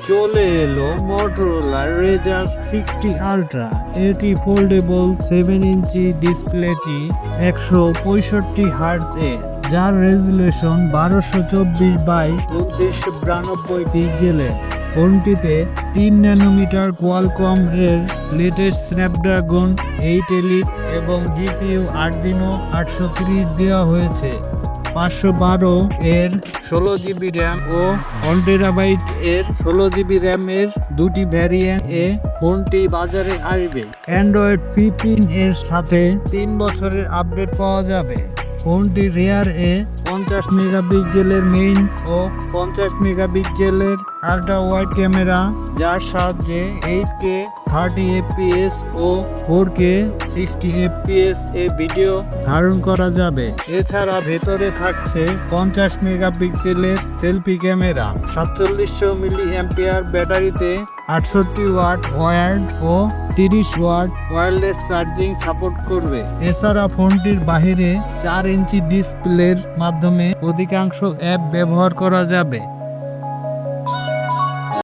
চলে এলো Motorola Razr 60 Ultra। এটি ফোল্ডেবল 7 ইঞ্চি ডিসপ্লেটি 165 হার্টজ এর, যার রেজুলেশন 1224 বাই 2992 পিক্সেলের। ফোনটিতে 3 ন্যানোমিটার কোয়ালকম এর লেটেস্ট স্ন্যাপড্রাগন 8 এলিট এবং জিপিইউ Adreno 830 দেওয়া হয়েছে। 512 এর 16 জিবি র্যাম ও 1 টেরাবাইট এর 16 জিবি র্যাম এর দুটি ভ্যারিয়েন্ট এ ফোনটি বাজারে আসবে। অ্যান্ড্রয়েড 15 এর সাথে 3 বছরের আপডেট পাওয়া যাবে। ফোনটি রিয়ার এ 50 মেগাপিক্সেলের মেইন ও 50 মেগাপিক্সেলের আল্ট্রা ওয়াইড ক্যামেরা, যার সাহায্যে 8K 30 fps ও 4K 60 fps এ ভিডিও ধারণ করা যাবে। এছাড়া ভেতরে থাকছে 50 মেগাপিক্সেলের সেলফি ক্যামেরা, 4700 মিলিঅ্যাম্পিয়ার ব্যাটারিতে 68 ওয়াট ওয়্যার্ড ও 30 ওয়াট ওয়্যারলেস চার্জিং সাপোর্ট করবে। এছাড়া ফোনটির বাহিরে 4 ইঞ্চি ডিসপ্লের মাধ্যমে অধিকাংশ অ্যাপ ব্যবহার করা যাবে।